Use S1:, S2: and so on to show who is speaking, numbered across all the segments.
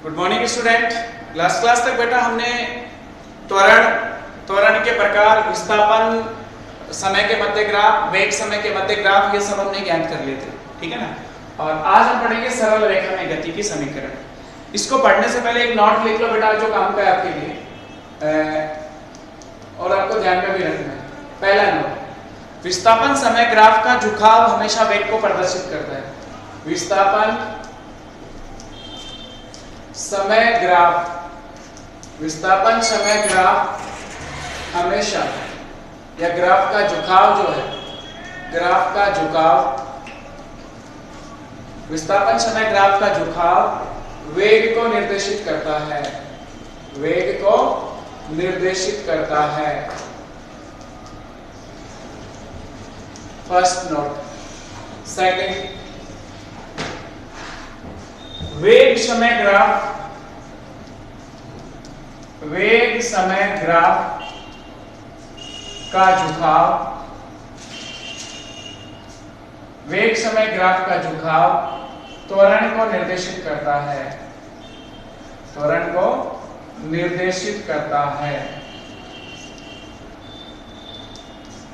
S1: Good morning student. Last class तक बेटा हमने त्वरण के प्रकार, विस्थापन, समय के मध्य ग्राफ, वेग समय के मध्य ग्राफ, ये सब हमने ज्ञात कर लिए थे, ठीक है ना। और आज हम पढ़ेंगे सरल रेखा में गति की समीकरण। इसको पढ़ने से पहले एक नोट लिख लो बेटा, जो काम का है आपके लिए और आपको ध्यान में भी रखना है। पहला नोट, विस्थापन समय ग्राफ का झुकाव हमेशा वेग को प्रदर्शित करता है। विस्थापन समय ग्राफ हमेशा, या ग्राफ का झुकाव जो है, ग्राफ का झुकाव, विस्थापन समय ग्राफ का झुकाव वेग को निर्देशित करता है, वेग को निर्देशित करता है। First note. सेकंड, वेग समय ग्राफ का झुकाव, वेग समय ग्राफ का झुकाव त्वरण को निर्देशित करता है, त्वरण को निर्देशित करता है।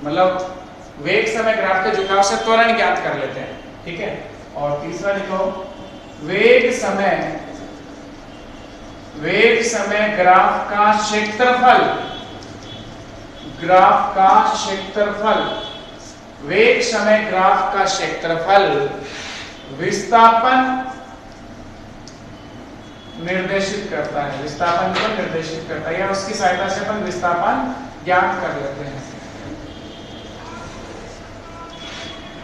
S1: मतलब वेग समय ग्राफ के झुकाव से त्वरण ज्ञात कर लेते हैं, ठीक है। और तीसरा लिखो, वेग समय ग्राफ का क्षेत्रफल, ग्राफ का क्षेत्रफल, वेग समय ग्राफ का क्षेत्रफल विस्थापन निर्देशित करता है, विस्थापन को निर्देशित करता है, या उसकी सहायता से अपन विस्थापन ज्ञात कर लेते हैं।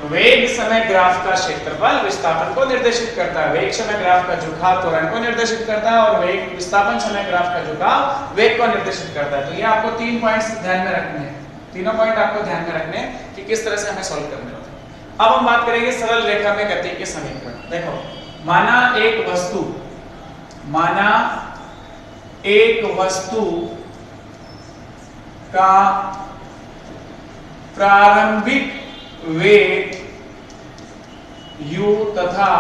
S1: वेग समय ग्राफ का क्षेत्रफल विस्थापन को निर्देशित करता है, वेग समय ग्राफ का झुकाव त्वरण को निर्देशित करता है, और वेग विस्थापन समय ग्राफ का झुकाव वेग को निर्देशित करता है। तो ये आपको 3 पॉइंट्स ध्यान में रखने हैं, तीनों पॉइंट आपको ध्यान में रखने हैं कि किस तरह से हमें सॉल्व करने होते हैं। अब हम बात करेंगे सरल रेखा में गति के समीकरण। देखो, माना एक वस्तु का प्रारंभिक वेग u तथा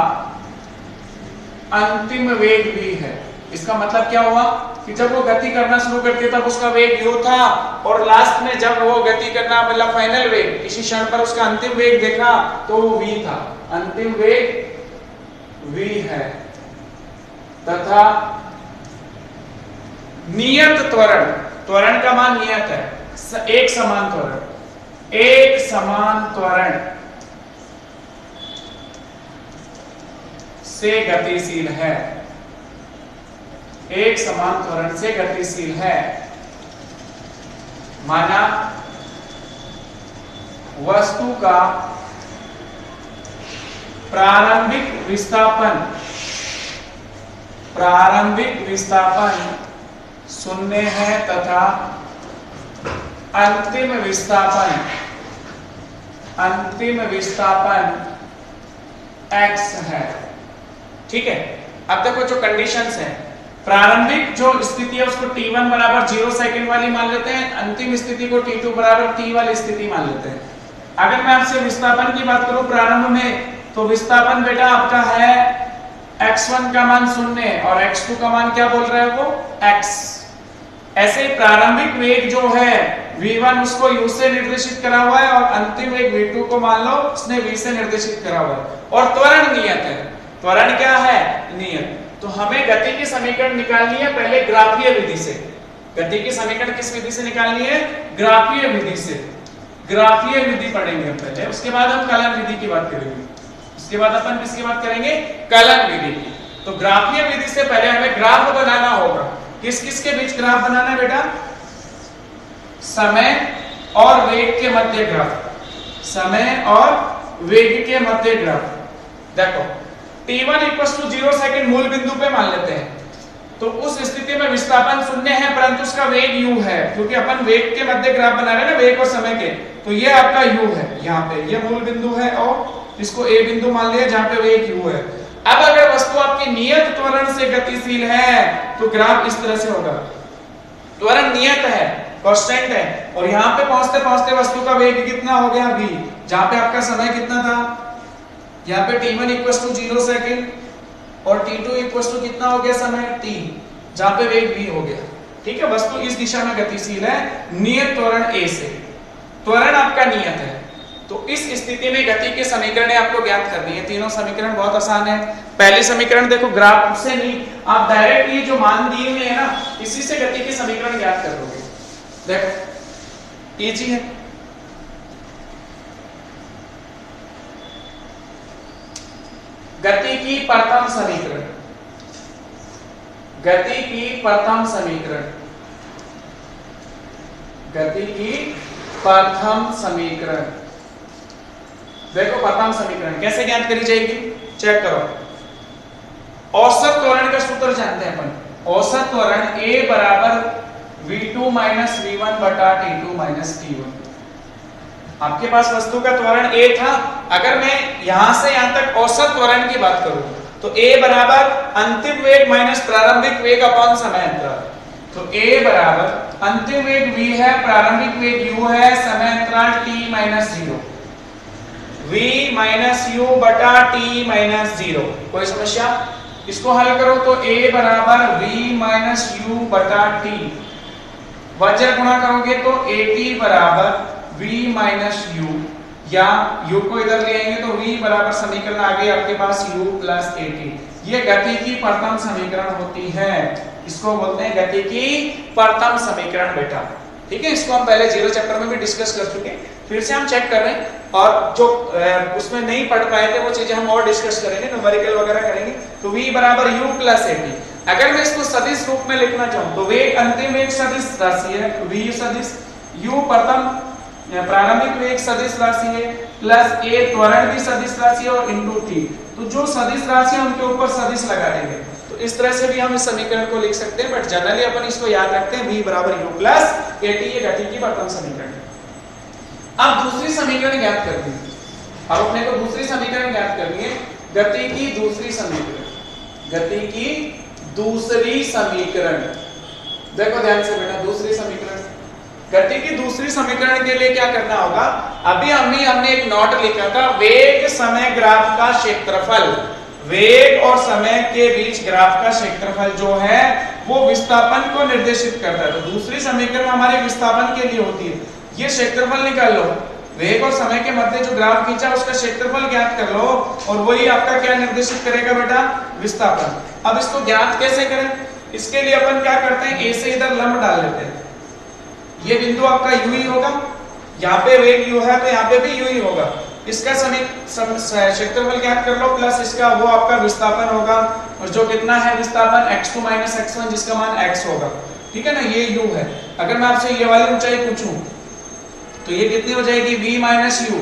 S1: अंतिम वेग v है। इसका मतलब क्या हुआ कि जब वो गति करना शुरू करती तब उसका वेग u था, और लास्ट में जब वो गति करना, मतलब फाइनल वेग, किसी क्षण पर उसका अंतिम वेग देखा तो वो v था, अंतिम वेग v है। तथा नियत त्वरण का मान नियत है, एक समान त्वरण से गतिशील है, एक समान त्वरण से गतिशील है। माना वस्तु का प्रारंभिक विस्थापन 0 है तथा अंतिम विस्थापन x है, ठीक है। अब देखो जो कंडीशंस हैं, प्रारंभिक जो स्थिति है उसको t1 बराबर 0 सेकंड वाली मान लेते हैं, अंतिम स्थिति को t2 बराबर t वाली स्थिति मान लेते हैं। अगर मैं आपसे विस्थापन की बात करूं प्रारंभ में, तो विस्थापन बेटा आपका है x1 का मान 0 और x2 का मान क्या बोल रहे हैं वो x। ऐसे ही प्रारंभिक वेग जो है v1 उसको u से निर्देशित करा हुआ है, और अंतिम वेग v2 को मान लो उसने v से निर्देशित करा हुआ है, और त्वरण नियत है। त्वरण क्या है? नियत। तो हमें गति की समीकरण निकालनी है पहले ग्राफीय विधि से। गति की समीकरण किस विधि से निकालनी है? ग्राफीय विधि से। ग्राफीय विधि पढ़ेंगे हम पहले, उसके बाद हम कलन विधि की बात करेंगे। उसके बाद अपन किसकी बात करेंगे? कलन विधि की। तो ग्राफीय विधि से पहले हमें ग्राफ बनाना होगा। किस किस के बीच ग्राफ बनाना है बेटा? समय और वेग के मध्य ग्राफ, समय और वेग के मध्य ग्राफ। देखो t1 = 0 सेकंड मूल बिंदु पे मान लेते हैं, तो उस स्थिति में विस्थापन 0 है परंतु उसका वेग u है, क्योंकि अपन वेग के मध्य ग्राफ बना रहे हैं ना, वेग और समय के। तो ये आपका u है, यहाँ पे ये मूल बिंदु है और इसको a बिंदु मान लिया जहाँ पे वेग u है। अब अगर वस्तु आपकी नियत त्वरण से गतिशील है तो ग्राफ इस तरह से होगा। त्वरण नियत है, कांस्टेंट है, और यहाँ पे पहुंचते पहुंचते वस्तु का वेग कितना हो गया v, जहाँ पे आपका समय कितना था, यहाँ पे t1 = 0 सेकंड, और t2 इक्वल टू कितना हो गया समय t, जहां पे वेग v हो गया। ठीक है, वस्तु इस दिशा में गतिशील है नियत त्वरण a से, त्वरण आपका नियत है। तो इस स्थिति में गति के समीकरण आपको ज्ञात करनी है। तीनों समीकरण बहुत आसान है। पहली समीकरण देखो, ग्राफ से नहीं, आप डायरेक्ट ये जो मान दिए हुए हैं ना, इसी से गति के समीकरण ज्ञात कर लोगे। देखो इजी है। गति की प्रथम समीकरण, गति की प्रथम समीकरण, गति की प्रथम समीकरण। देखो प्रथम समीकरण कैसे ज्ञात करी जाएगी, चेक करो। औसत त्वरण का सूत्र जानते हैं अपन। औसत त्वरण A बराबर v2 माइनस v1 बटा t2 माइनस t1। आपके पास वस्तु का त्वरण A था, अगर मैं यहां से यहां तक औसत त्वरण की बात करूं तो A बराबर अंतिम वेग माइनस प्रारंभिक वेग अपॉन समय अंतराल। तो A बराबर अंतिम वेग v है, प्रारंभिक वेग u है, समय अंतराल t minus 0, v minus u बटा t माइनस 0। कोई समस्या? इसको हल करो तो A बराबर v माइनस u बटा t, वज्र गुणा करोगे तो AT बराबर v माइनस u, या u को इधर ले आएंगे तो v बराबर समीकरण आ गई आपके पास u प्लस AT। ये गति की प्रथम समीकरण होती है, इसको बोलते हैं गति की प्रथम समीकरण बेटा। ठीक है, इसको हम पहले जीरो चैप्टर में भी डिस्कस कर चुके हैं, फिर से हम चेक कर रहे हैं, और जो उसमें नहीं पढ़ पाए थे वो चीजें हम और डिस्कस करेंगे, न्यूमेरिकल वगैरह करेंगे। तो v बराबर u प्लस AT। अगर मैं इसको सदिश रूप में लिखना चाहूं तो वेग अंतिम वेग सदिश राशि है v सदिश, u प्रथम प्रारंभिक वेग सदिश राशि है, प्लस a त्वरण भी सदिश राशि है, और इनटू t। तो जो सदिश राशि है उनके ऊपर सदिश लगा देंगे। तो इस तरह से भी हम इस समीकरण को लिख सकते हैं, बट जनरली अपन इसको याद रखते हैं v बराबर u प्लस AT। ये गति की प्रथम समीकरण है। अब दूसरी समीकरण ज्ञात करनी है। अब अपने को दूसरी समीकरण ज्ञात करनी है, गति की दूसरी समीकरण, गति की दूसरी समीकरण। देखो ध्यान से बेटा, दूसरी समीकरण, गति की दूसरी समीकरण के लिए क्या करना होगा। अभी हमने एक नोट लिखा था, वेग समय ग्राफ का क्षेत्रफल, वेग और समय के बीच ग्राफ का क्षेत्रफल जो है वो विस्थापन को निर्देशित करता है। तो दूसरी समीकरण हमारे विस्थापन के लिए होती है। ये क्षेत्रफल निकाल लो, वेग और समय के मध्य जो ग्राफ खींचा उसका क्षेत्रफल ज्ञात कर लो, और वही आपका क्या निर्देशित करेगा बेटा, विस्थापन। अब इसको ज्ञात कैसे करें, इसके लिए अपन क्या करते हैं, A से इधर लंब डाल लेते हैं। ये बिंदु आपका u ही होगा, यहाँ पे वेग u है तो यहाँ पे भी u ही होगा। इसका क्षेत्रफल ज्ञात कर लो, प्लस इसका वो आपका विस्थापन होगा, और जो कितना है विस्थापन x2 माइनस x1, जिसका मान x होगा। ठीक है ना, ये u है। अगर मैं आपसे ये वाली ऊंचाई पूछूं तो ये कितनी हो जाएगी, v माइनस u,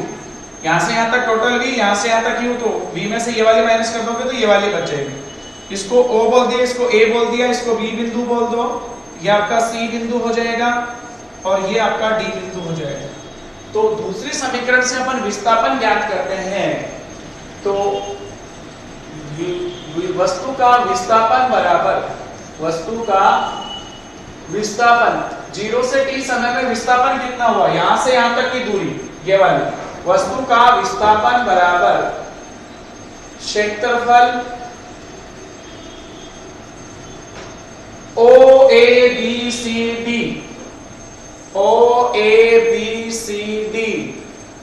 S1: यहाँ से यहाँ तक टोटल v, यहाँ से यहाँ तक u, तो v में से ये वाली माइनस कर दोगे तो ये वाली बच जाएगी। इसको o बोल दिया, इसको a बोल दिया, इसको b बिंदु बोल दो, ये आपका c बिंदु हो जाएगा, और ये आपका d बिंदु हो जाएगा। तो दूसरी समीकरण से अपन विस्थापन ज्ञात करते हैं। तो वस्तु का विस्थापन बराबर, वस्तु का विस्थापन 0 से t समय में विस्थापन कितना हुआ, यहां से यहां तक की दूरी, ये वाली वस्तु का विस्थापन बराबर क्षेत्रफल OABCD, OABCD।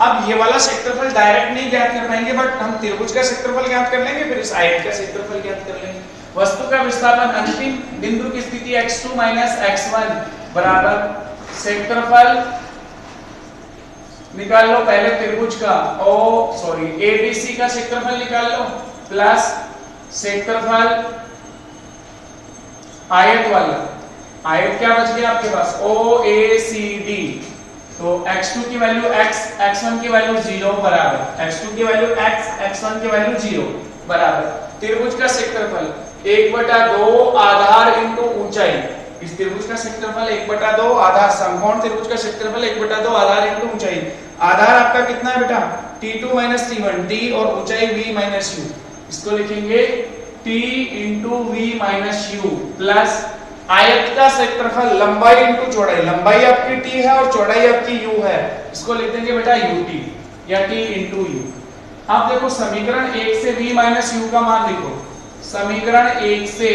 S1: अब ये वाला क्षेत्रफल डायरेक्ट नहीं ज्ञात कर पाएंगे, बट हम त्रिभुज का क्षेत्रफल ज्ञात कर लेंगे, फिर इस आयत का क्षेत्रफल ज्ञात कर लेंगे। वस्तु का विस्थापन अंतिम बिंदु की स्थिति x2 माइनस x1 बराबर क्षेत्रफल निकाल लो पहले त्रिभुज का ABC का क्षेत्रफल निकाल लो, प्लस क्षेत्रफल आयत वाला, आयत क्या बच गया आपके पास, OACD। तो x2 की वैल्यू x, x1 की वैल्यू 0 बराबर, x2 की वैल्यू x, x1 की वैल्यू 0 बराबर त्रिभुज का क्षेत्रफल 1/2 आधार इंटू ऊंचाई। इस त्रिभुज का क्षेत्रफल 1/2 आधार, समकोण त्रिभुज का क्षेत्रफल 1/2 आधार इंटू ऊंचाई। आधार आपका कितना है बेटा, t2 माइनस t1, t और ऊंचाई v माइनस u। इसको लिखेंगे t into v minus u, plus आयत का क्षेत्रफल लंबाई इंटू चौड़ाई, लंबाई आपकी t है और चौड़ाई आपकी u है, इसको लिख देंगे बेटा ut या t इंटू u। अब देखो समीकरण 1 से v माइनस u का मान लिखो, समीकरण 1 से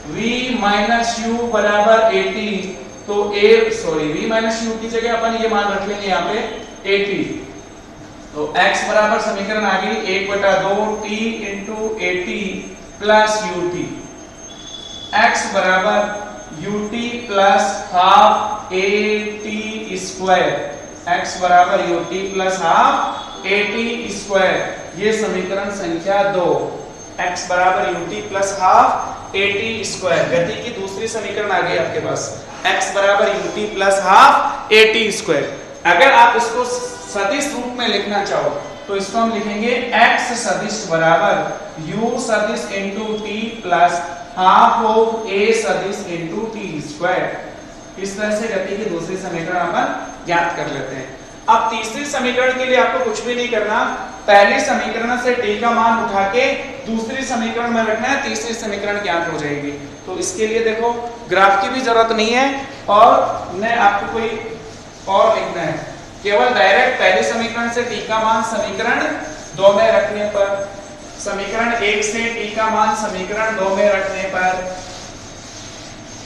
S1: v माइनस यू बराबर 80, तो v माइनस यू की जगह अपन ये मान रख लेंगे यहाँ पे 80, तो x बराबर समीकरण आ गई 1/2 t into 80 plus ut, x बराबर ut plus half at square, x बराबर ut plus half at square, ये समीकरण संख्या 2, x बराबर ut plus half at square. गति की दूसरी समीकरण आ गई आपके पास, x बराबर ut plus half at square. अगर आप इसको सदिश रूप में लिखना चाहो तो इसको हम लिखेंगे x सदिश बराबर u सदिश into t plus half of a सदिश इंटू t स्क्वायर। इस तरह से गति की दूसरी समीकरण अपन ज्ञात कर लेते हैं। अब तीसरी समीकरण के लिए आपको कुछ भी नहीं करना, पहली समीकरण से t का मान उठा के दूसरी समीकरण में रखना है, तीसरी समीकरण ज्ञात हो जाएगी। तो इसके लिए देखो ग्राफ की भी जरूरत नहीं है और न आपको कोई और लिखना है, केवल डायरेक्ट पहली समीकरण से t का मान समीकरण 2 में रखने पर, समीकरण 1 से t का मान समीकरण 2 में रखने पर,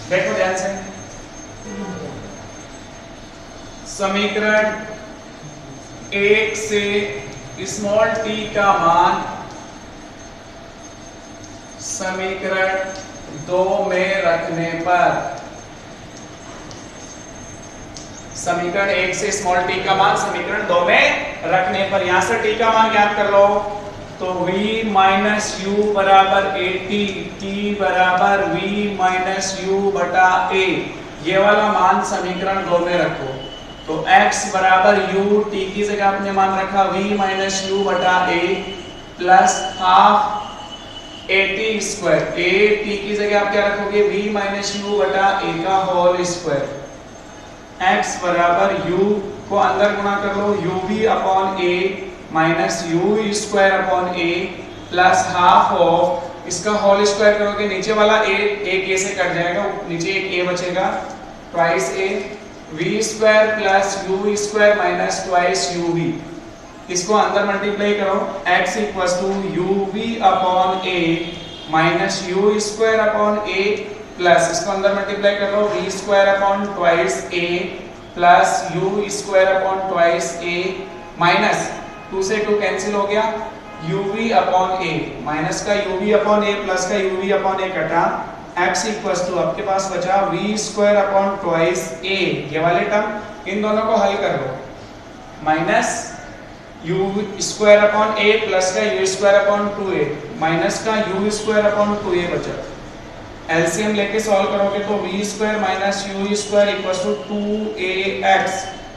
S1: देखो ध्यान से, समीकरण 1 से स्मॉल t का मान समीकरण 2 में रखने पर, समीकरण 1 से स्मॉल t का मान समीकरण 2 में रखने पर, यहां से t का मान ज्ञात कर लो, तो v माइनस यू बराबर 80, t बराबर v माइनस यू बटा a, ये वाला मान समीकरण 2 में रखो। तो x बराबर u, t की जगह आपने मान रखा v माइनस यू बटा a plus half at square, a t की जगह आप क्या रखोगे v माइनस यू बटा a का होल स्क्वायर, x बराबर u को अंदर गुणा कर लो uv upon a minus u square upon a plus half of, इसका होल स्क्वायर करोगे नीचे वाला a एक a से कट जाएगा, नीचे एक a बचेगा, twice a, v square plus u square minus twice uv, इसको अंदर मल्टीप्लाई करो, x equals to uv upon a minus u square upon a plus, इसको अंदर मल्टीप्लाई कर लो, v square upon twice a plus u square upon twice a minus 2 से 2 cancel हो गया, uv अपॉन a, माइनस का uv upon a plus का uv upon a कटा, x इक्वल्स टू आपके पास बचा v square upon twice a, ये वाले टर्म, इन दोनों को हल कर लो, minus u square upon a plus का u square upon 2a minus का u स्क्वायर अपॉन 2a बचा, एलसीएम लेके सॉल्व करोगे तो v square minus u square equals to 2ax,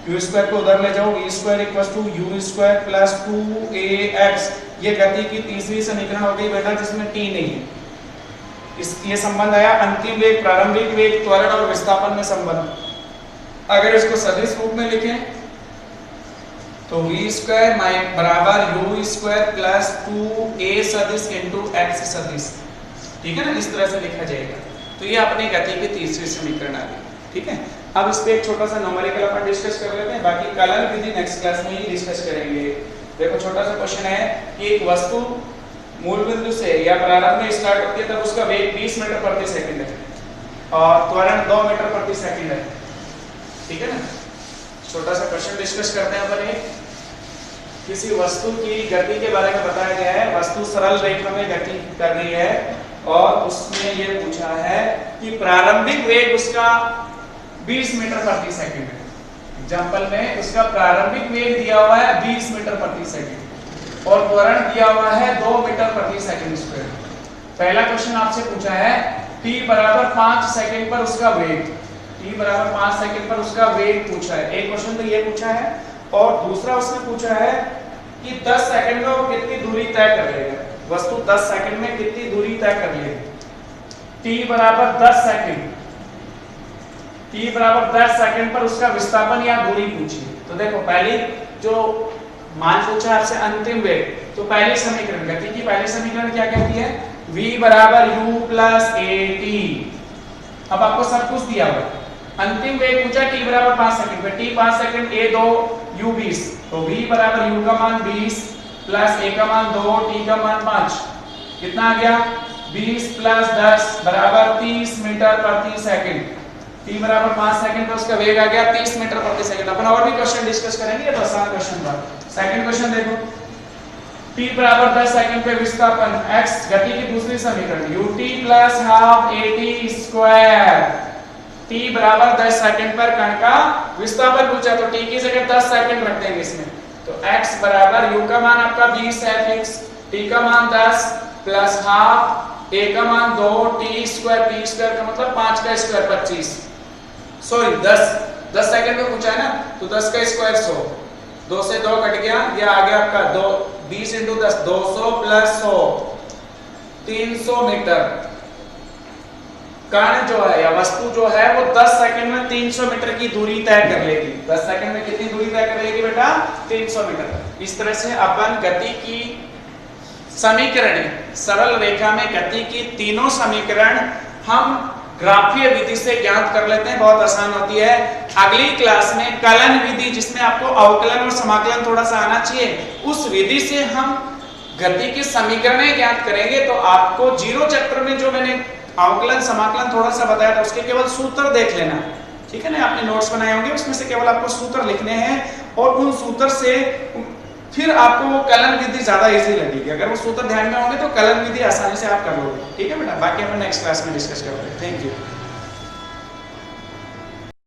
S1: u square को उधर ले जाओ, v square equals to u square plus 2ax, ये गति की तीसरी समीकरण हो गई बेटा जिसमें t नहीं है। ये संबंध आया अंतिम वेग, प्रारंभिक वेग, त्वरण और विस्थापन में संबंध। अगर इसको सदिश रूप में लिखें तो v स्क्वायर बराबर u स्क्वायर प्लस 2a सदिश इंटू x सदिश, ठीक है ना, इस तरह से लिखा जाएगा। तो ये अपनी गति की तीसरी समीकरण आ गई, ठीक है। अब इस पे एक छोटा सा न्यूमेरिकल अपन डिस्कस कर लेते हैं, बाकी कलन विधि नेक्स्ट क्लास में ही डिस्कस करेंगे। देखो छोटा सा क्वेश्चन है कि एक वस्तु मूल बिंदु से या प्रारंभ में स्टार्ट होती है तब उसका वेग 20 मीटर प्रति सेकंड है और त्वरण 2 मीटर प्रति सेकंड है, ठीक है ना। छोटा सा क्वेश्चन डिस्कस करते हैं अपन। एक किसी वस्तु की गति के बारे में बताया गया है, वस्तु सरल रेखा में गति कर रही है और उसमें ये पूछा है कि प्रारंभिक वेग उसका 20 मीटर प्रति सेकंड है। एग्जांपल में उसका प्रारंभिक वेग दिया हुआ है 20 मीटर प्रति सेकंड और त्वरण दिया हुआ है 2 मीटर प्रति सेकंड स्क्वायर। पहला क्वेश्चन आपसे पूछा है t बराबर 5 सेकंड पर उसका वेग, t बराबर 5 सेकंड पर उसका वेग पूछा है। एक क्वेश्चन तो ये पूछा है और दूसरा उसने पूछा है कि 10 सेकंड में वो कितनी दूरी तय कर लेगा, वस्तु 10 सेकंड में कितनी दूरी तय कर लेगी। t बराबर 10 सेकंड, t बराबर 10 सेकंड पर उसका विस्थापन या दूरी पूछी। तो देखो पहली जो मान पूछा आपसे अंतिम वेग, तो पहली समीकरण गति की पहली समीकरण क्या कहती है, v बराबर u प्लस at। अब आपको सब कुछ दिया हुआ, अंतिम वेग पूछा t बराबर 5 सेकंड पे, t 5 सेकंड a 2 u 20, तो v बराबर u का मान 20 प्लस a का मान 2 t का मान 5, कितना आ गया 20 प्लस 10 बराबर 30 मीटर प्रति सेकंड। t बराबर 5 सेकंड पे उसका वेग आ गया 30 मीटर प्रति सेकंड। अपन और भी क्वेश्चन डिस्कस करेंगे, ये तो आसान क्वेश्चन था। सेकंड क्वेश्चन देखो, t बराबर 10 सेकंड पे विस्थापन x, गति की दूसरी समीकरण ut plus half at square. t बराबर 10 सेकंड पर कण का विस्थापन पूछा तो t की जगह 10 सेकंड रख देंगे इसमें। तो x बराबर u का मान आपका 20 है फिक्स, t का मान 10 प्लस हाफ a का मान 2, t स्क्वायर, t स्क्वायर का मतलब 5 का स्क्वायर 25, सॉरी 10 सेकंड में पूछा है ना, तो 10 का स्क्वायर 100, 2 से 2 कट गया, ये आ गया आपका 2 20 × 10 200 प्लस 100 300 मीटर। कण जो है या वस्तु जो है वो 10 सेकंड में 300 मीटर की दूरी तय कर लेगी। 10 सेकंड में कितनी दूरी तय कर लेगी बेटा? 300 मीटर। इस तरह से अपन गति की समीकरण, सरल रेखा में गति की तीनों समीकरण हम ग्राफीय विधि से ज्ञात कर लेते हैं, बहुत आसान होती है। अगली क्लास में कलन विधि, जिसमें आपको अवकलन और समाकलन थोड़ा सा आना चाहिए, उस विधि से हम गति के समीकरण ज्ञात करेंगे। तो आपको जीरो चैप्टर में जो मैंने अवकलन समाकलन थोड़ा सा बताया था, उसके केवल सूत्र देख लेना, ठीक है ना। आपने नोट्स बनाए होंगे, उसमें से केवल आपको सूत्र लिखने हैं और उन सूत्र से फिर आपको वो कलन विधि ज्यादा इजी लगेगी। अगर वो सूत्र ध्यान में होंगे तो कलन विधि आसानी से आप कर लोगे, ठीक है बेटा। बाकी हम नेक्स्ट क्लास में डिस्कस करेंगे। Thank you.